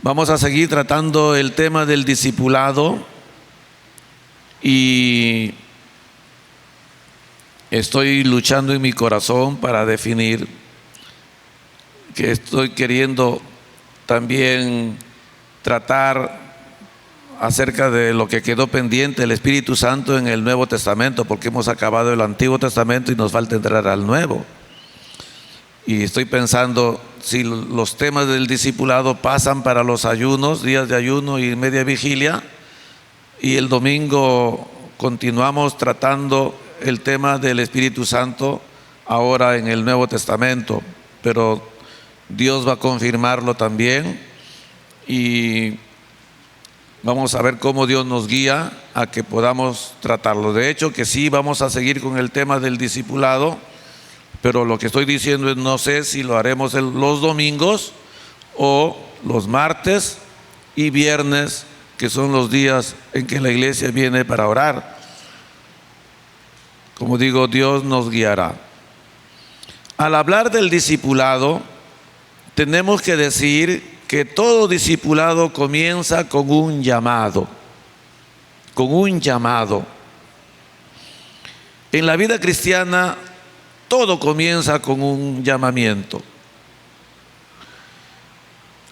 Vamos a seguir tratando el tema del discipulado y estoy luchando en mi corazón para definir que estoy queriendo también tratar acerca de lo que quedó pendiente el Espíritu Santo en el Nuevo Testamento, porque hemos acabado el Antiguo Testamento y nos falta entrar al Nuevo. Y estoy pensando si los temas del discipulado pasan para los ayunos, días de ayuno y media vigilia, y el domingo continuamos tratando el tema del Espíritu Santo ahora en el Nuevo Testamento, pero Dios va a confirmarlo también y vamos a ver cómo Dios nos guía a que podamos tratarlo. De hecho que sí, vamos a seguir con el tema del discipulado, pero lo que estoy diciendo es no sé si lo haremos los domingos o los martes y viernes, que son los días en que la iglesia viene para orar. Como digo, Dios nos guiará. Al hablar del discipulado, tenemos que decir que todo discipulado comienza con un llamado. Con un llamado. En la vida cristiana, todo comienza con un llamamiento.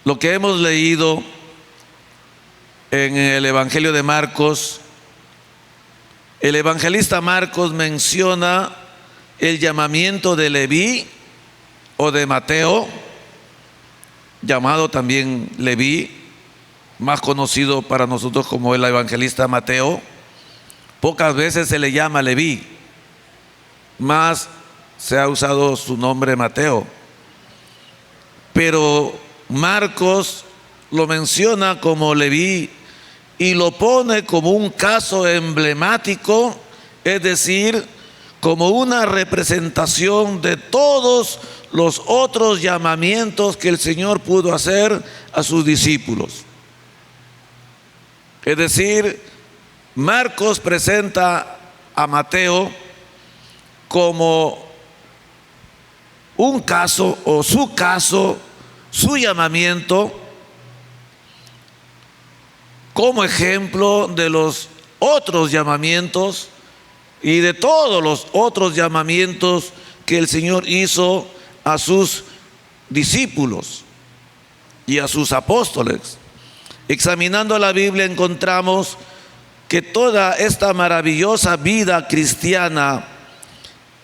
Lo que hemos leído en el Evangelio de Marcos, el evangelista Marcos menciona el llamamiento de Leví o de Mateo, llamado también Leví, más conocido para nosotros como el evangelista Mateo. Pocas veces se le llama Leví, más se ha usado su nombre Mateo, pero Marcos lo menciona como Leví y lo pone como un caso emblemático, es decir, como una representación de todos los otros llamamientos que el Señor pudo hacer a sus discípulos. Es decir, Marcos presenta a Mateo como un caso o su llamamiento, como ejemplo de los otros llamamientos y de todos los otros llamamientos que el Señor hizo a sus discípulos y a sus apóstoles. Examinando la Biblia encontramos que toda esta maravillosa vida cristiana,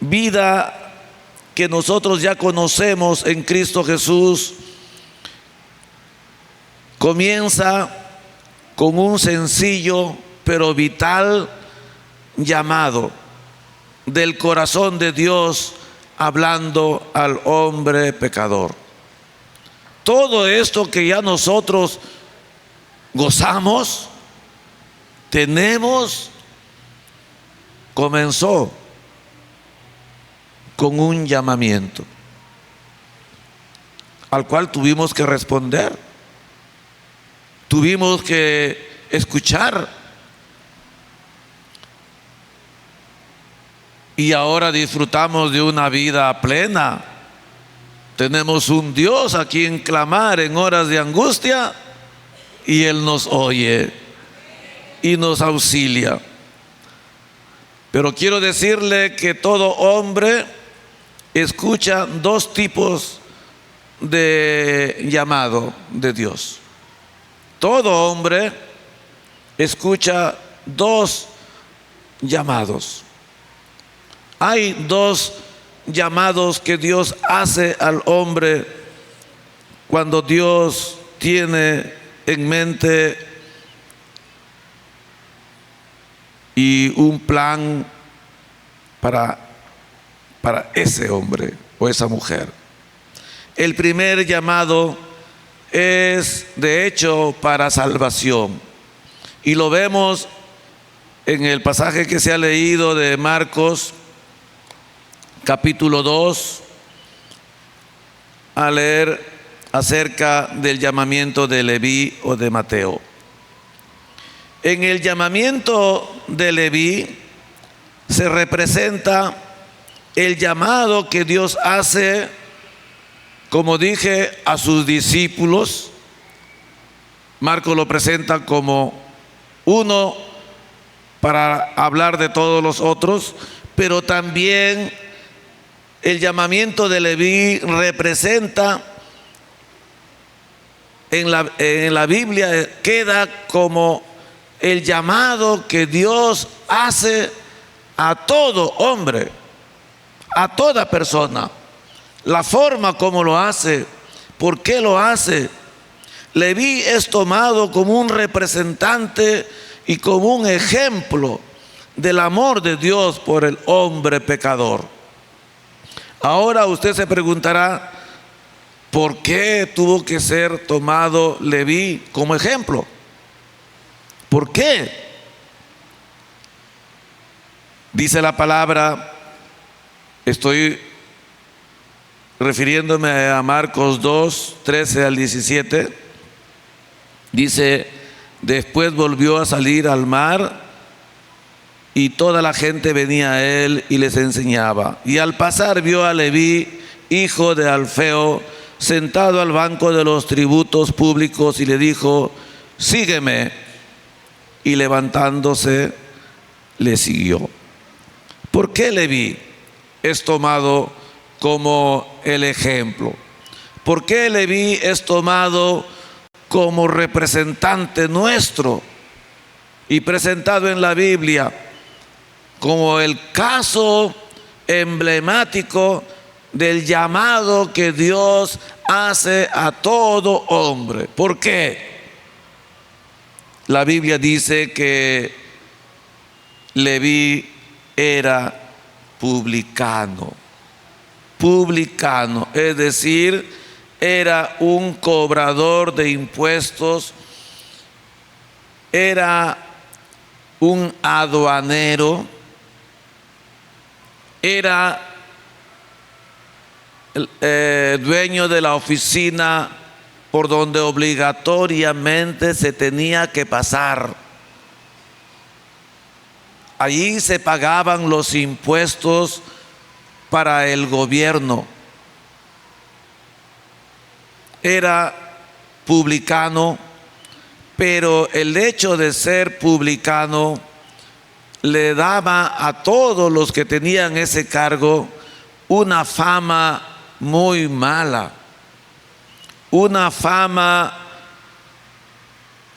vida que nosotros ya conocemos en Cristo Jesús, comienza con un sencillo pero vital llamado del corazón de Dios hablando al hombre pecador. Todo esto que ya nosotros gozamos, tenemos, comenzó con un llamamiento al cual tuvimos que responder. Tuvimos que escuchar y ahora disfrutamos de una vida plena. Tenemos un Dios a quien clamar en horas de angustia y Él nos oye y nos auxilia. Pero quiero decirle que todo hombre escucha dos tipos de llamado de Dios. Todo hombre escucha dos llamados. Hay dos llamados que Dios hace al hombre cuando Dios tiene en mente y un plan para ese hombre o esa mujer. El primer llamado es de hecho para salvación y lo vemos en el pasaje que se ha leído de Marcos capítulo 2, a leer acerca del llamamiento de Leví o de Mateo. En el llamamiento de Leví se representa el llamado que Dios hace, como dije, a sus discípulos Marcos lo presenta como uno para hablar de todos los otros, pero también el llamamiento de Leví representa en la Biblia, queda como el llamado que Dios hace a todo hombre, a toda persona. La forma como lo hace, por qué lo hace. Leví es tomado como un representante y como un ejemplo del amor de Dios por el hombre pecador. Ahora usted se preguntará, ¿por qué tuvo que ser tomado Leví como ejemplo? ¿Por qué? Dice la palabra, estoy refiriéndome a Marcos 2, 13 al 17, dice: después volvió a salir al mar y toda la gente venía a él y les enseñaba. Y al pasar vio a Leví, hijo de Alfeo, sentado al banco de los tributos públicos, y le dijo: sígueme. Y levantándose le siguió. ¿Por qué Leví es tomado como el ejemplo? ¿Por qué Leví es tomado como representante nuestro y presentado en la Biblia como el caso emblemático del llamado que Dios hace a todo hombre? ¿Por qué? La Biblia dice que Leví era publicano. Publicano, es decir, era un cobrador de impuestos, era un aduanero, era dueño de la oficina por donde obligatoriamente se tenía que pasar. Allí se pagaban los impuestos para el gobierno. Era publicano, pero el hecho de ser publicano le daba a todos los que tenían ese cargo una fama muy mala, una fama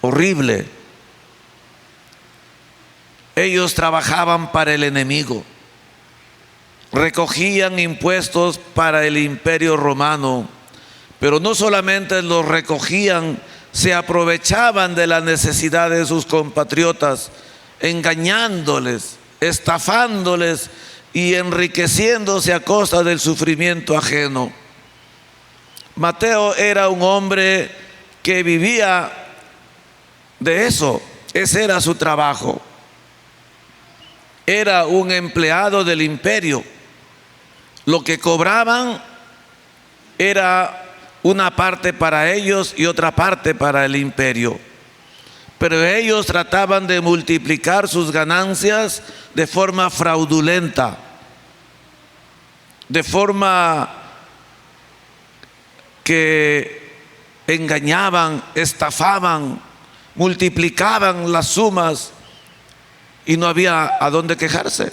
horrible. Ellos trabajaban para el enemigo, recogían impuestos para el imperio romano, pero no solamente los recogían, se aprovechaban de la necesidad de sus compatriotas, engañándoles, estafándoles y enriqueciéndose a costa del sufrimiento ajeno. Mateo era un hombre que vivía de eso, ese era su trabajo. Era un empleado del imperio. Lo que cobraban era una parte para ellos y otra parte para el imperio. Pero ellos trataban de multiplicar sus ganancias de forma fraudulenta, de forma que engañaban, estafaban, multiplicaban las sumas y no había a dónde quejarse.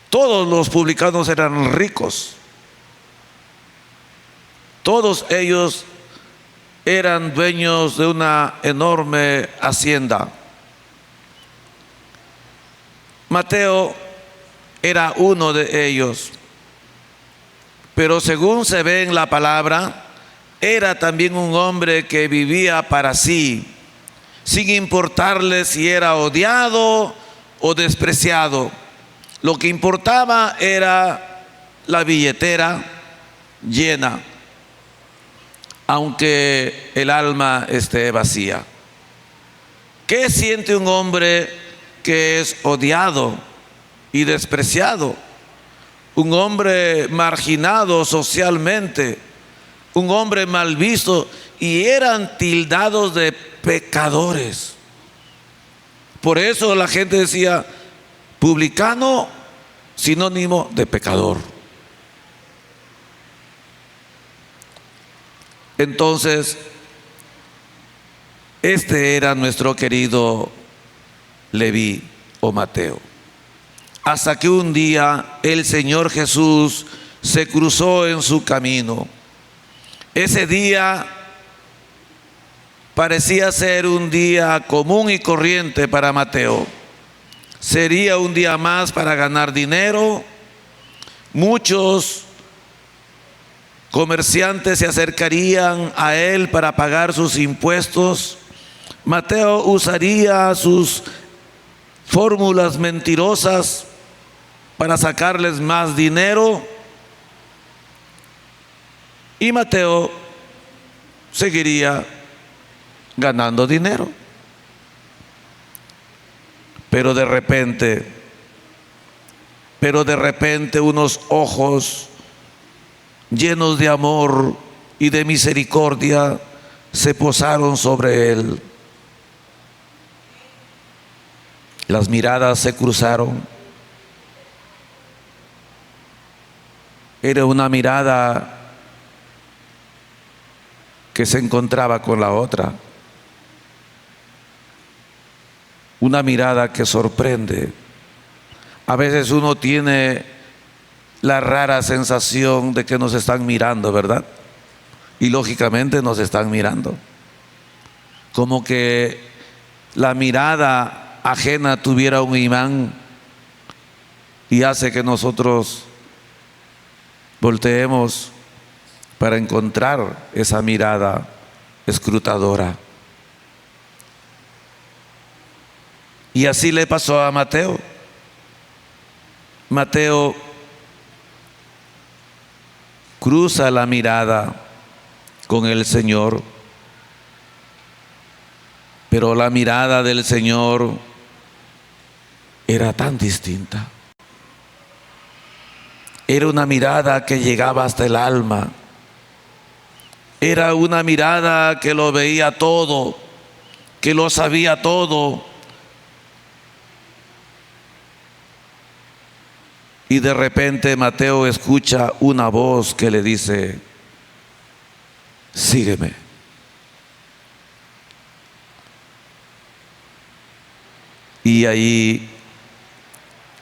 Todos los publicanos eran ricos. Todos ellos eran dueños de una enorme hacienda. Mateo era uno de ellos, pero según se ve en la palabra, era también un hombre que vivía para sí, sin importarle si era odiado o despreciado. Lo que importaba era la billetera llena, aunque el alma esté vacía. ¿Qué siente un hombre que es odiado y despreciado? Un hombre marginado socialmente, un hombre mal visto, y eran tildados de pecadores. Por eso la gente decía: publicano, sinónimo de pecador. Entonces, Este era nuestro querido Leví o Mateo. Hasta que un día el Señor Jesús se cruzó en su camino. Ese día parecía ser un día común y corriente para Mateo. Sería un día más para ganar dinero. Muchos comerciantes se acercarían a él para pagar sus impuestos. Mateo usaría sus fórmulas mentirosas para sacarles más dinero. Y Mateo seguiría ganando dinero. Pero de repente unos ojos llenos de amor y de misericordia se posaron sobre él. Las miradas se cruzaron. Era una mirada que se encontraba con la otra. Una mirada que sorprende. A veces uno tiene la rara sensación de que nos están mirando, ¿verdad? Y lógicamente nos están mirando. Como que la mirada ajena tuviera un imán y hace que nosotros volteemos para encontrar esa mirada escrutadora. Y así le pasó a Mateo. Mateo cruza la mirada con el Señor, pero la mirada del Señor era tan distinta. Era una mirada que llegaba hasta el alma. Era una mirada que lo veía todo, que lo sabía todo. Y de repente Mateo escucha una voz que le dice: sígueme. Y ahí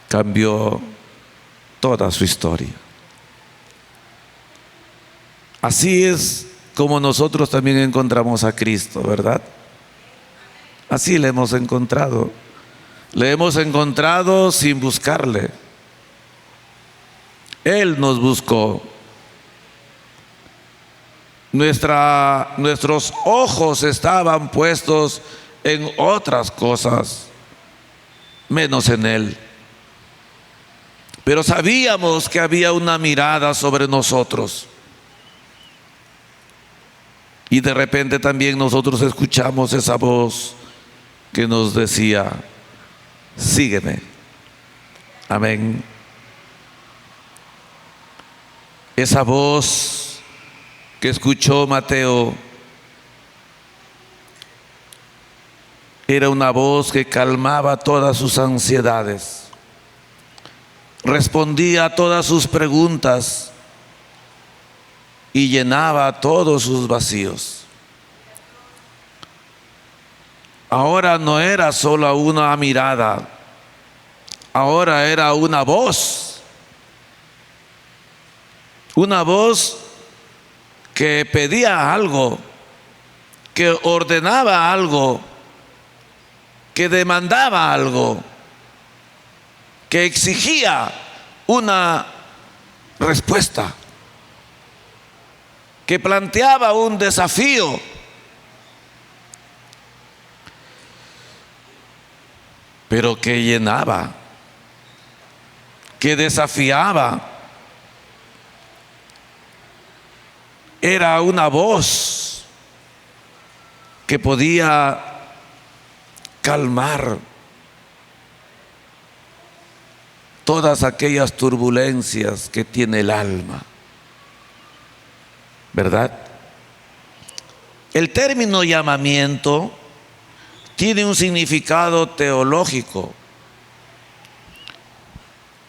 cambió toda su historia. Así es como nosotros también encontramos a Cristo, ¿verdad? Así le hemos encontrado. Le hemos encontrado sin buscarle. Él nos buscó. Nuestros ojos estaban puestos en otras cosas, menos en Él. Pero sabíamos que había una mirada sobre nosotros. Y de repente también nosotros escuchamos esa voz que nos decía: sígueme. Amén. Esa voz que escuchó Mateo era una voz que calmaba todas sus ansiedades, respondía a todas sus preguntas y llenaba todos sus vacíos. Ahora no era solo una mirada, ahora era una voz. Una voz que pedía algo, que ordenaba algo, que demandaba algo, que exigía una respuesta, que planteaba un desafío. Pero que llenaba, que desafiaba. Era una voz que podía calmar todas aquellas turbulencias que tiene el alma, ¿verdad? El término llamamiento tiene un significado teológico.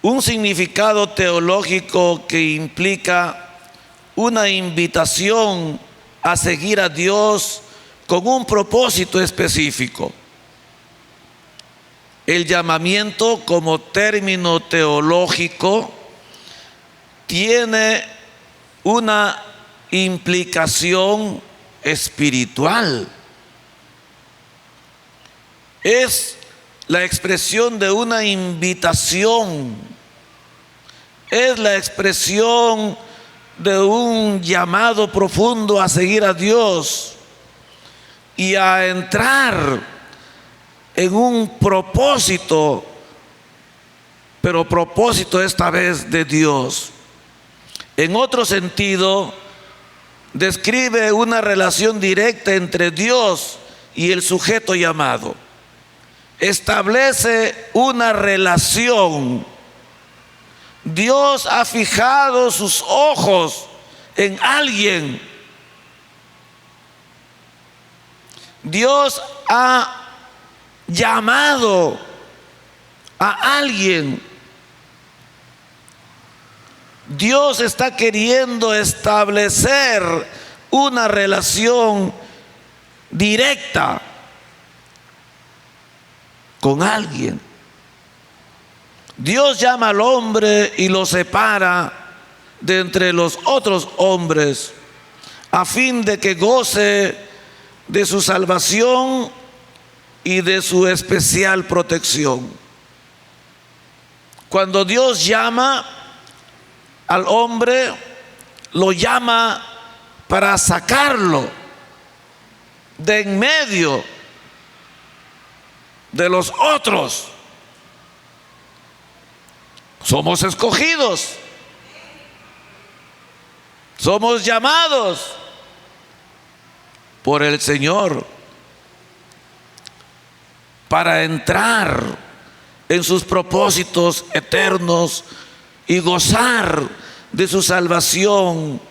Un significado teológico que implica una invitación a seguir a Dios con un propósito específico. El llamamiento como término teológico tiene una implicación espiritual. Es la expresión de una invitación, es la expresión de un llamado profundo a seguir a Dios y a entrar en un propósito, pero propósito esta vez de Dios. En otro sentido, describe una relación directa entre Dios y el sujeto llamado. Establece una relación. Dios ha fijado sus ojos en alguien. Dios ha llamado a alguien. Dios está queriendo establecer una relación directa con alguien. Dios llama al hombre y lo separa de entre los otros hombres a fin de que goce de su salvación y de su especial protección. Cuando Dios llama al hombre, lo llama para sacarlo de en medio de los otros. Somos escogidos, somos llamados por el Señor para entrar en sus propósitos eternos y gozar de su salvación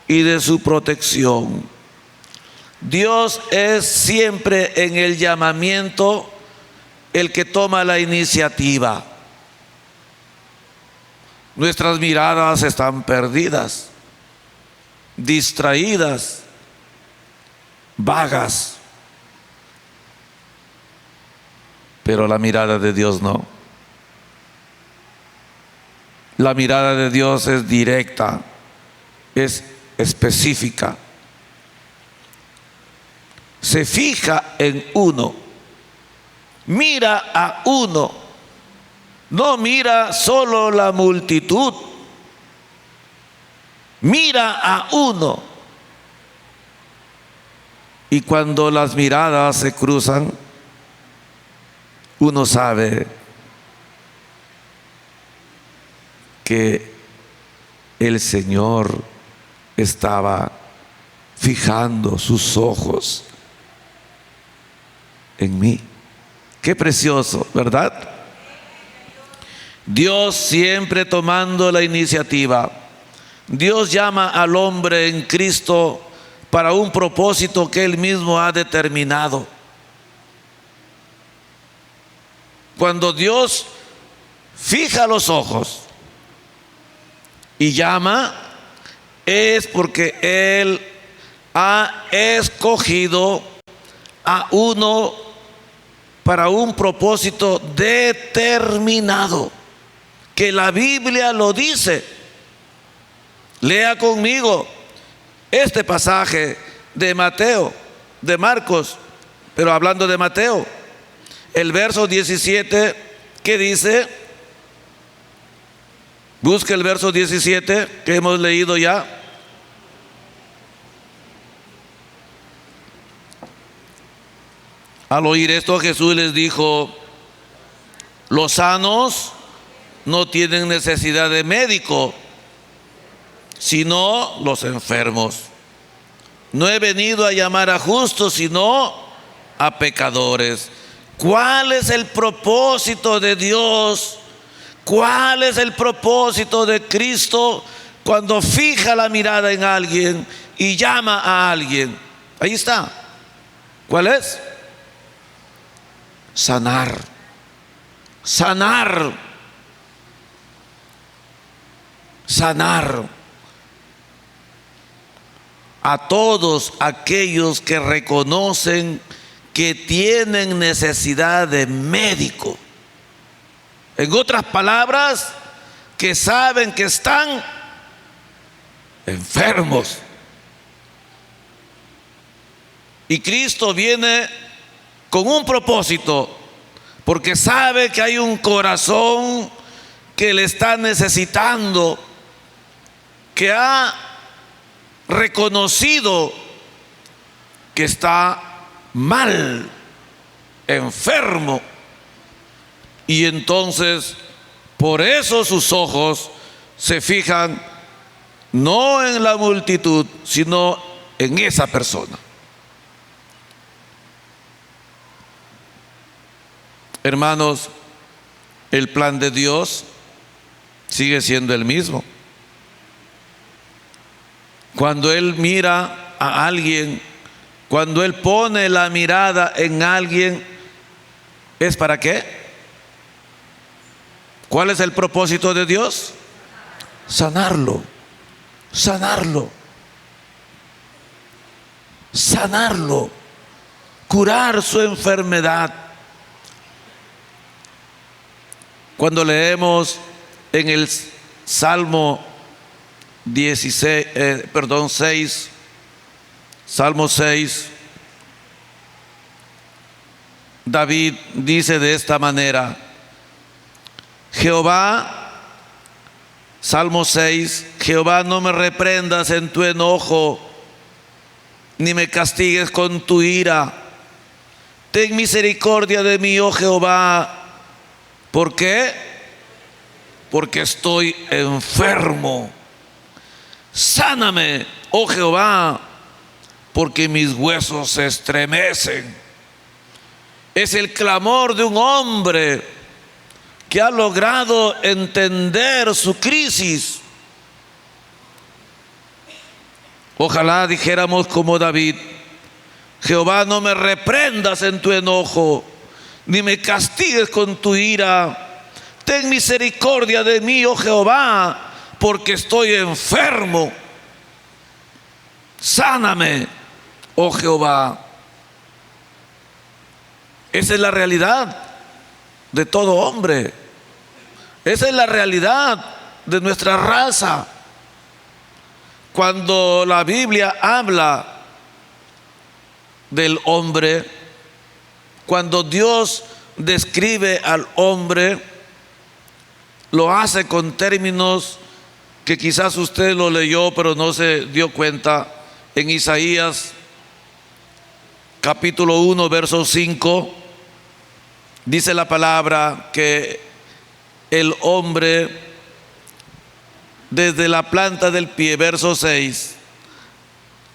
y de su protección. Dios es siempre en el llamamiento el que toma la iniciativa. Nuestras miradas están perdidas, distraídas, vagas, pero la mirada de Dios no. La mirada de Dios es directa, es específica. Se fija en uno, mira a uno, no mira solo la multitud, mira a uno. Y cuando las miradas se cruzan, uno sabe que el Señor estaba fijando sus ojos en mí. Qué precioso, ¿verdad? Dios siempre tomando la iniciativa. Dios llama al hombre en Cristo para un propósito que Él mismo ha determinado. Cuando Dios fija los ojos y llama, es porque Él ha escogido a uno para un propósito determinado, que la Biblia lo dice. Lea conmigo este pasaje de Mateo, de Marcos, pero hablando de Mateo, el verso 17, que dice, busque el verso 17 que hemos leído ya. Al oír esto, Jesús les dijo: los sanos no tienen necesidad de médico, sino los enfermos. No he venido a llamar a justos, sino a pecadores. ¿Cuál es el propósito de Dios? ¿Cuál es el propósito de Cristo cuando fija la mirada en alguien y llama a alguien? Ahí está. ¿Cuál es? Sanar. Sanar. Sanar. a todos aquellos que reconocen que tienen necesidad de médico. En otras palabras, que saben que están enfermos. Y Cristo viene con un propósito, porque sabe que hay un corazón que le está necesitando, que ha reconocido que está mal, enfermo. Y entonces, por eso sus ojos se fijan no en la multitud, sino en esa persona. Hermanos, el plan de Dios sigue siendo el mismo. Cuando Él mira a alguien, cuando Él pone la mirada en alguien, ¿es para qué? ¿Cuál es el propósito de Dios? Sanarlo, sanarlo, sanarlo, curar su enfermedad. Cuando leemos en el Salmo 6, Salmo 6, David dice de esta manera: Jehová, Salmo 6, Jehová, no me reprendas en tu enojo, ni me castigues con tu ira. Ten misericordia de mí, oh Jehová. ¿Por qué? Porque estoy enfermo. Sáname, oh Jehová, porque mis huesos se estremecen. Es el clamor de un hombre que ha logrado entender su crisis. Ojalá dijéramos como David: Jehová, no me reprendas en tu enojo, ni me castigues con tu ira. Ten misericordia de mí, oh Jehová, porque estoy enfermo. Sáname, oh Jehová. Esa es la realidad de todo hombre. Esa es la realidad de nuestra raza. Cuando la Biblia habla del hombre, cuando Dios describe al hombre, lo hace con términos que quizás usted lo leyó pero no se dio cuenta. En Isaías capítulo 1 verso 5 dice la palabra que el hombre, desde la planta del pie, verso 6,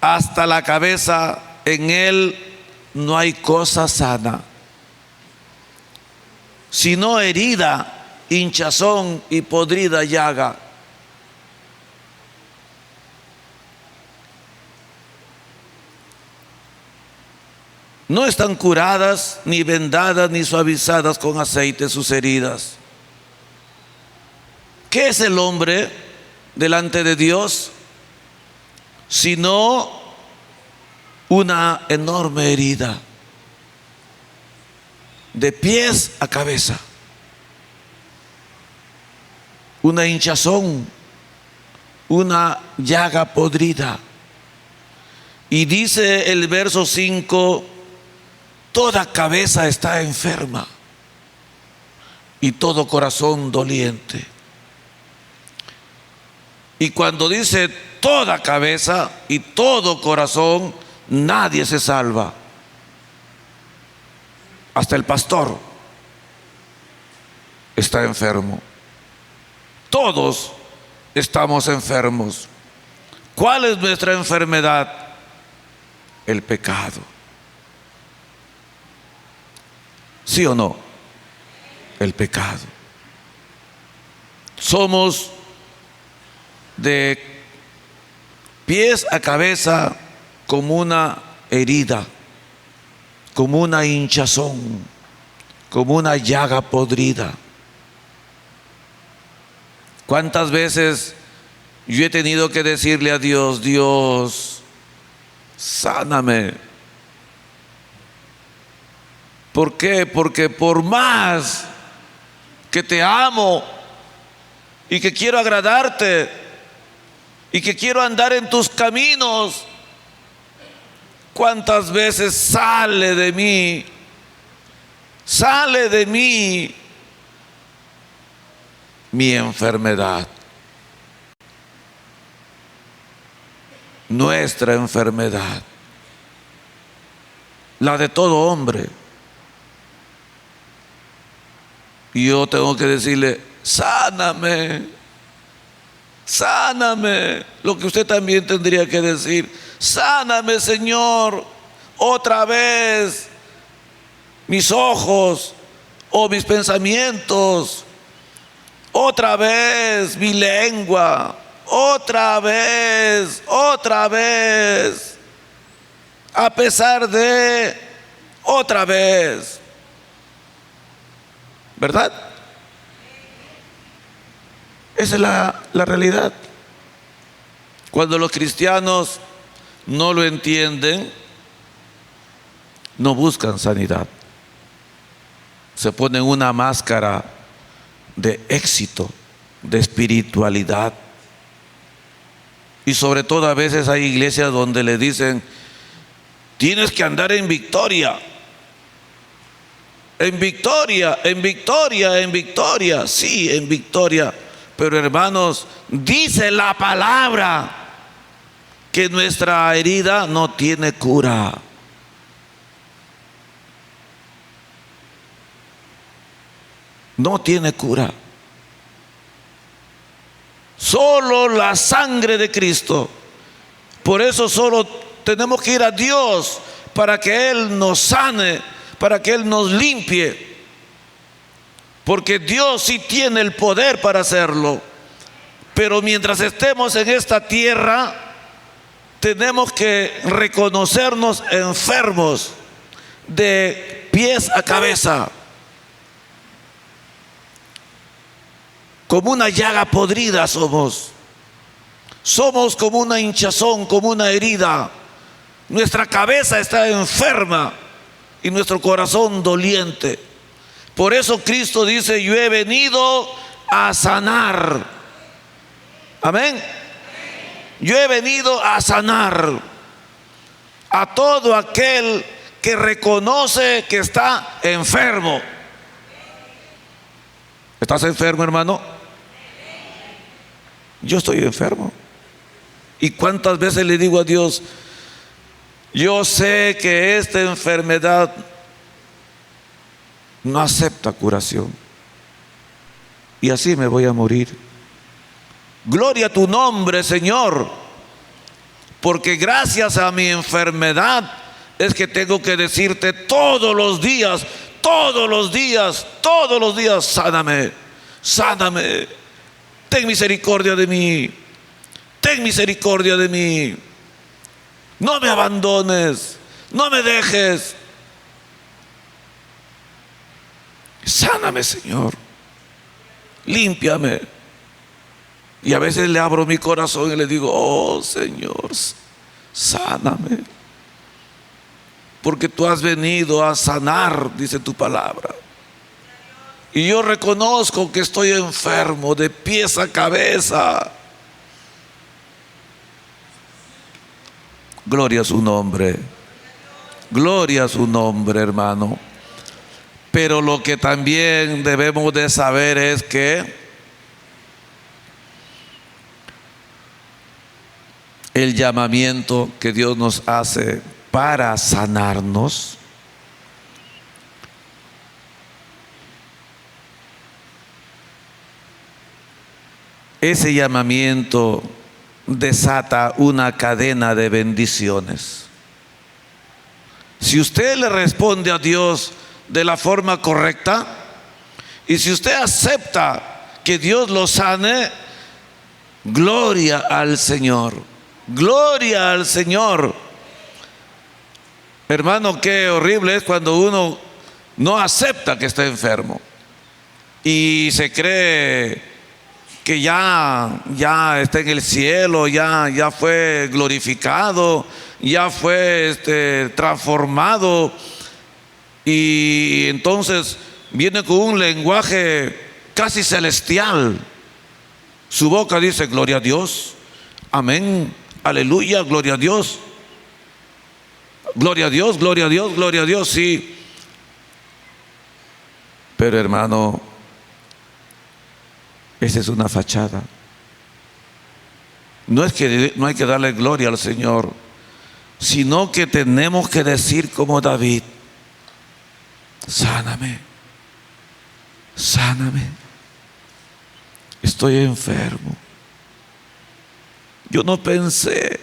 hasta la cabeza, en él no hay cosa sana, sino herida, hinchazón y podrida llaga. No están curadas, ni vendadas, ni suavizadas con aceite sus heridas. ¿Qué es el hombre delante de Dios? Sino una enorme herida, de pies a cabeza, una hinchazón, una llaga podrida. Y dice el verso 5: toda cabeza está enferma y todo corazón doliente. Y cuando dice toda cabeza y todo corazón, nadie se salva. Hasta el pastor está enfermo. Todos estamos enfermos. ¿Cuál es nuestra enfermedad? El pecado. ¿Sí o no? El pecado. Somos de pies a cabeza como una herida, como una hinchazón, como una llaga podrida. ¿Cuántas veces yo he tenido que decirle a Dios: Dios, sáname. ¿Por qué? Porque por más que te amo y que quiero agradarte y que quiero andar en tus caminos, ¿cuántas veces sale de mí mi enfermedad? Nuestra enfermedad, la de todo hombre. Y yo tengo que decirle, sáname, sáname. Lo que usted también tendría que decir, sáname, Señor, otra vez mis ojos o mis pensamientos, otra vez mi lengua, otra vez, a pesar de, otra vez. ¿Verdad? Esa es la realidad. Cuando los cristianos no lo entienden, no buscan sanidad. Se ponen una máscara de éxito, de espiritualidad. Y sobre todo a veces hay iglesias donde le dicen, tienes que andar en victoria. En victoria, en victoria, en victoria. Sí, en victoria. Pero hermanos, dice la palabra que nuestra herida no tiene cura. No tiene cura. Solo la sangre de Cristo. Por eso solo tenemos que ir a Dios para que Él nos sane, para que Él nos limpie. Porque Dios sí tiene el poder para hacerlo. Pero mientras estemos en esta tierra, tenemos que reconocernos enfermos de pies a cabeza. Como una llaga podrida somos. Somos como una hinchazón, como una herida. Nuestra cabeza está enferma y nuestro corazón doliente. Por eso Cristo dice, yo he venido a sanar. Amén. Yo he venido a sanar a todo aquel que reconoce que está enfermo. ¿Estás enfermo, hermano? Yo estoy enfermo. ¿Y cuántas veces le digo a Dios, yo sé que esta enfermedad no acepta curación y así me voy a morir? Gloria a tu nombre, Señor, porque gracias a mi enfermedad es que tengo que decirte todos los días, sáname, sáname, ten misericordia de mí, ten misericordia de mí, no me abandones, no me dejes, sáname, Señor, límpiame. Y a veces le abro mi corazón y le digo, oh Señor, sáname, porque tú has venido a sanar, dice tu palabra. Y yo reconozco que estoy enfermo de pies a cabeza. Gloria a su nombre. Gloria a su nombre, hermano. Pero lo que también debemos de saber es que el llamamiento que Dios nos hace para sanarnos ese llamamiento desata una cadena de bendiciones. Si usted le responde a Dios de la forma correcta y si usted acepta que Dios lo sane, gloria al Señor, gloria al Señor. Hermano, qué horrible es cuando uno no acepta que está enfermo y se cree que ya está en el cielo, ya fue glorificado, ya fue transformado, y entonces viene con un lenguaje casi celestial. Su boca dice gloria a Dios, amén, aleluya, gloria a Dios, gloria a Dios, gloria a Dios, gloria a Dios, sí. Pero hermano, esa es una fachada. No es que no hay que darle gloria al Señor, sino que tenemos que decir como David: sáname, sáname, estoy enfermo. Yo no pensé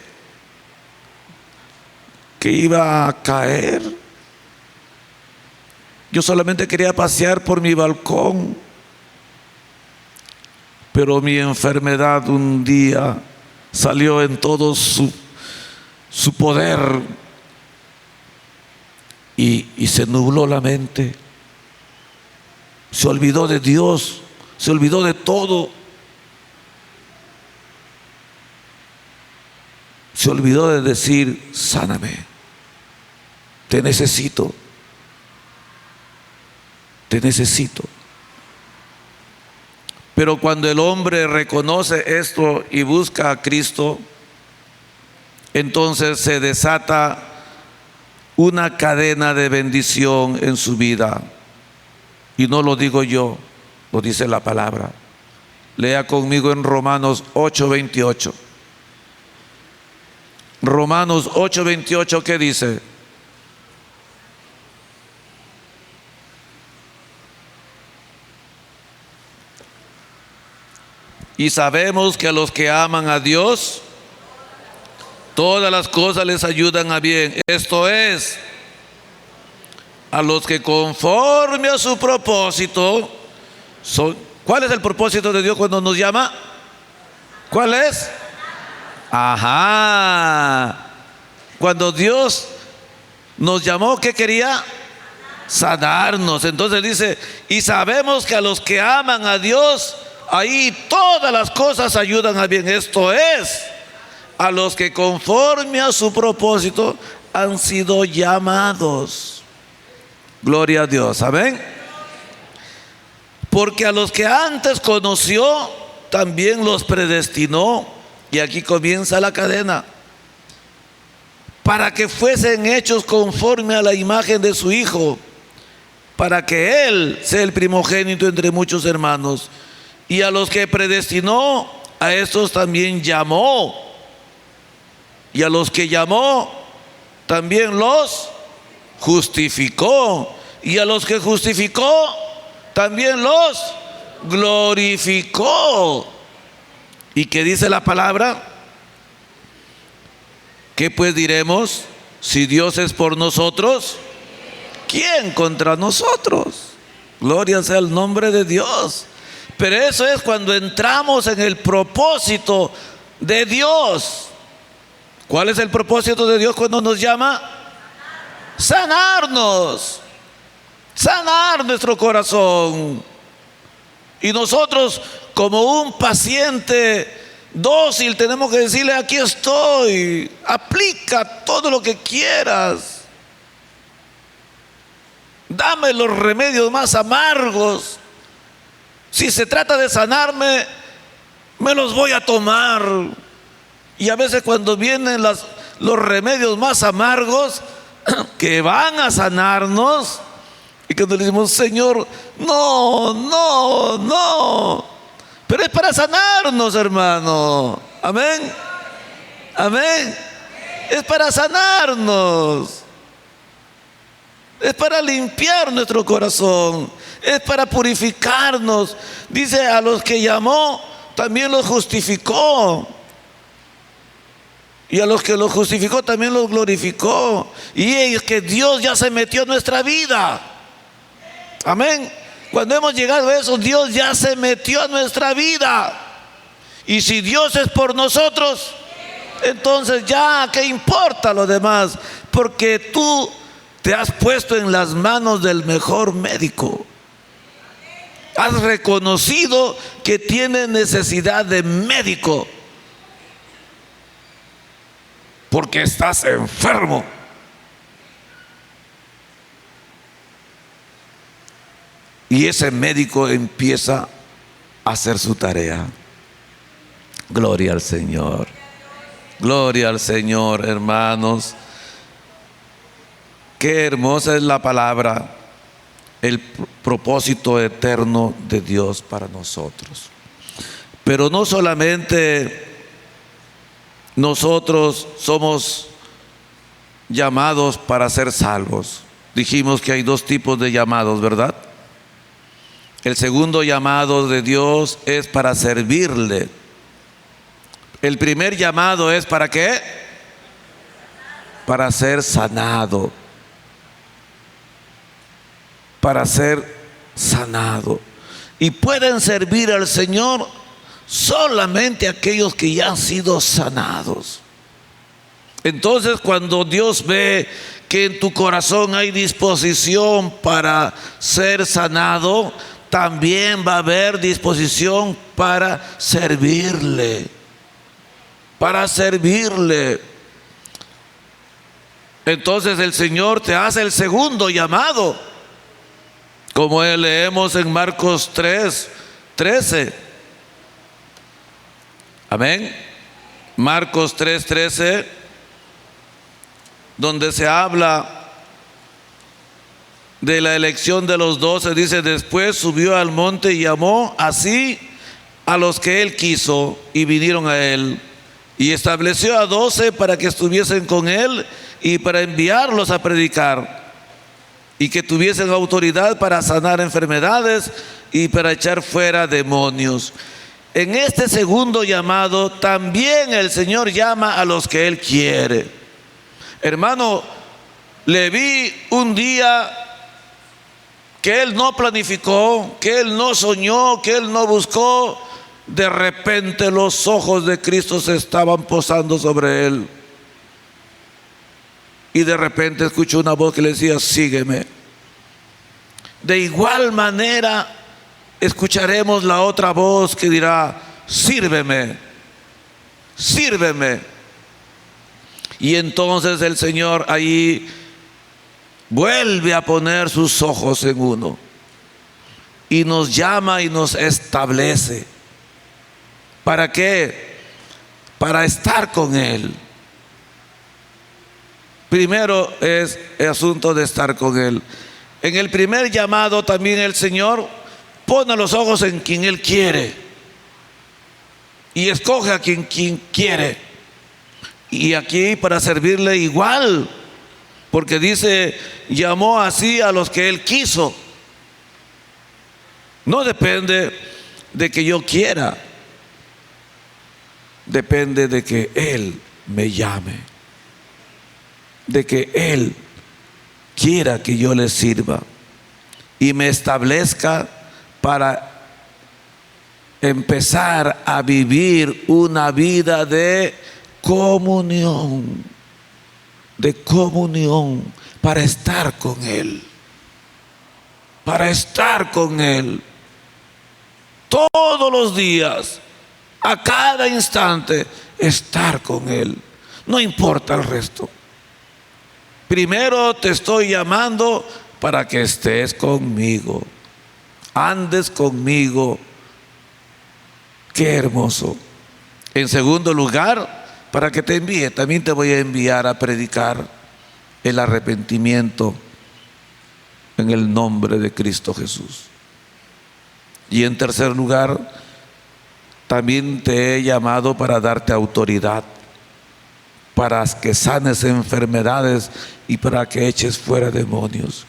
que iba a caer. Yo solamente quería pasear por mi balcón, pero mi enfermedad un día salió en todo su poder, y se nubló la mente. Se olvidó de Dios, se olvidó de todo. Se olvidó de decir: sáname, te necesito, te necesito. Pero cuando el hombre reconoce esto y busca a Cristo, entonces se desata una cadena de bendición en su vida. Y no lo digo yo, lo dice la palabra. Lea conmigo en Romanos 8:28. Romanos 8:28, ¿qué dice? Y sabemos que a los que aman a Dios, todas las cosas les ayudan a bien. Esto es, a los que conforme a su propósito son. ¿Cuál es el propósito de Dios cuando nos llama? ¿Cuál es? Ajá. Cuando Dios nos llamó, ¿qué quería? Sanarnos. Entonces dice: y sabemos que a los que aman a Dios, ahí todas las cosas ayudan a bien. Esto es, a los que conforme a su propósito han sido llamados. Gloria a Dios, amén. Porque a los que antes conoció, también los predestinó. Y aquí comienza la cadena: para que fuesen hechos conforme a la imagen de su Hijo, para que Él sea el primogénito entre muchos hermanos. Y a los que predestinó, a estos también llamó. Y a los que llamó, también los justificó. Y a los que justificó, también los glorificó. ¿Y qué dice la palabra? ¿Qué pues diremos? Si Dios es por nosotros, ¿quién contra nosotros? Gloria sea el nombre de Dios. Pero eso es cuando entramos en el propósito de Dios. ¿Cuál es el propósito de Dios cuando nos llama? Sanarnos, sanar nuestro corazón. Y nosotros, como un paciente dócil, tenemos que decirle: aquí estoy, aplica todo lo que quieras, dame los remedios más amargos. Si se trata de sanarme, me los voy a tomar. Y a veces cuando vienen los remedios más amargos que van a sanarnos, y cuando le decimos: Señor, no, pero es para sanarnos, hermano. Amén, amén. Es para sanarnos, es para limpiar nuestro corazón, es para purificarnos. Dice: a los que llamó, también los justificó. Y a los que los justificó, también los glorificó. Y es que Dios ya se metió en nuestra vida. Amén. Cuando hemos llegado a eso, Dios ya se metió en nuestra vida. Y si Dios es por nosotros, entonces ya, ¿qué importa lo demás? Porque tú te has puesto en las manos del mejor médico. Has reconocido que tienes necesidad de médico porque estás enfermo. Y ese médico empieza a hacer su tarea. Gloria al Señor. Gloria al Señor, hermanos. Qué hermosa es la palabra, el propósito eterno de Dios para nosotros. Pero no solamente nosotros somos llamados para ser salvos. Dijimos que hay dos tipos de llamados, ¿verdad? El segundo llamado de Dios es para servirle. El primer llamado es ¿para qué? Para ser sanado. Para ser sanado. Y pueden servir al Señor solamente aquellos que ya han sido sanados. Entonces, cuando Dios ve que en tu corazón hay disposición para ser sanado, también va a haber disposición para servirle. Para servirle. Entonces el Señor te hace el segundo llamado, como leemos en Marcos 3:13. Amén. Marcos 3:13, donde se habla de la elección de los 12, dice: después subió al monte y llamó así a los que él quiso, y vinieron a él, y estableció a 12 para que estuviesen con él y para enviarlos a predicar, y que tuviesen autoridad para sanar enfermedades y para echar fuera demonios. En este segundo llamado también el Señor llama a los que él quiere. Hermano, le vi un día que él no planificó, que él no soñó, que él no buscó. De repente los ojos de Cristo se estaban posando sobre él, y de repente escuchó una voz que le decía: sígueme. De igual manera escucharemos la otra voz que dirá: sírveme, sírveme. Y entonces el Señor ahí vuelve a poner sus ojos en uno y nos llama y nos establece. ¿Para qué? Para estar con Él. Primero es el asunto de estar con Él. En el primer llamado también el Señor pone los ojos en quien Él quiere y escoge a quien quiere. Y aquí para servirle igual, porque dice: llamó así a los que Él quiso. No depende de que yo quiera, depende de que Él me llame, de que Él quiera que yo le sirva y me establezca para empezar a vivir una vida de comunión, para estar con Él, para estar con Él todos los días, a cada instante, estar con Él. No importa el resto. Primero te estoy llamando para que estés conmigo, andes conmigo. Qué hermoso. En segundo lugar, para que te envíe, también te voy a enviar a predicar el arrepentimiento en el nombre de Cristo Jesús. Y en tercer lugar, también te he llamado para darte autoridad, para que sanes enfermedades y para que eches fuera demonios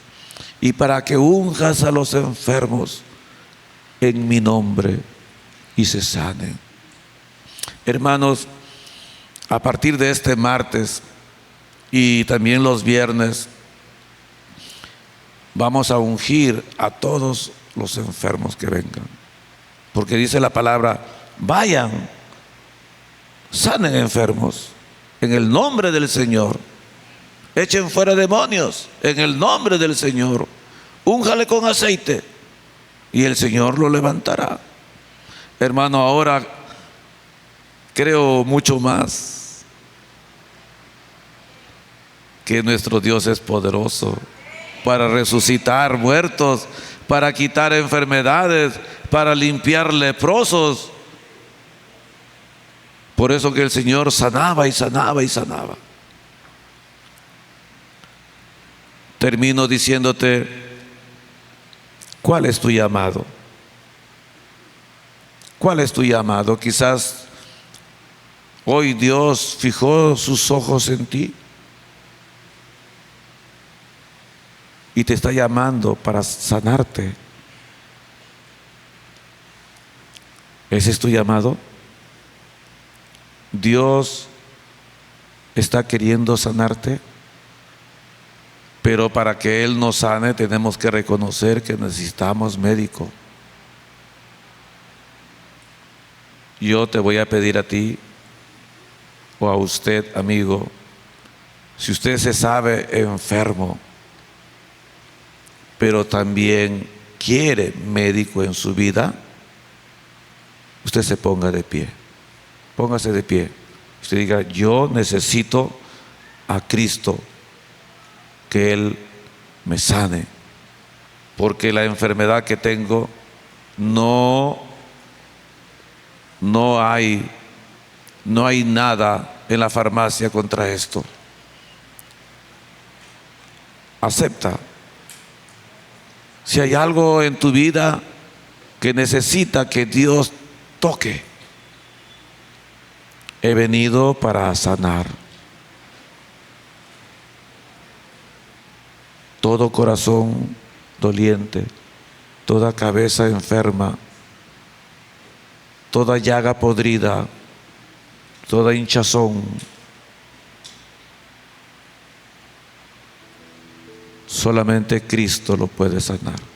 y para que unjas a los enfermos en mi nombre y se sanen. Hermanos, a partir de este martes y también los viernes, vamos a ungir a todos los enfermos que vengan, porque dice la palabra: vayan, sanen enfermos en el nombre del Señor, echen fuera demonios en el nombre del Señor, únjale con aceite y el Señor lo levantará. Hermano, ahora creo mucho más que nuestro Dios es poderoso para resucitar muertos, para quitar enfermedades, para limpiar leprosos. Por eso que el Señor sanaba y sanaba y sanaba. Termino diciéndote, ¿cuál es tu llamado? ¿Cuál es tu llamado? Quizás hoy Dios fijó sus ojos en ti y te está llamando para sanarte. ¿Ese es tu llamado? Dios está queriendo sanarte, pero para que Él nos sane tenemos que reconocer que necesitamos médico. Yo te voy a pedir a ti o a usted, amigo, si usted se sabe enfermo, pero también quiere médico en su vida, usted se ponga de pie. Póngase de pie. Usted diga, yo necesito a Cristo, que Él me sane, porque la enfermedad que tengo no hay nada en la farmacia contra esto. Acepta. Si hay algo en tu vida que necesita que Dios toque, he venido para sanar. Todo corazón doliente, toda cabeza enferma, toda llaga podrida, toda hinchazón, solamente Cristo lo puede sanar.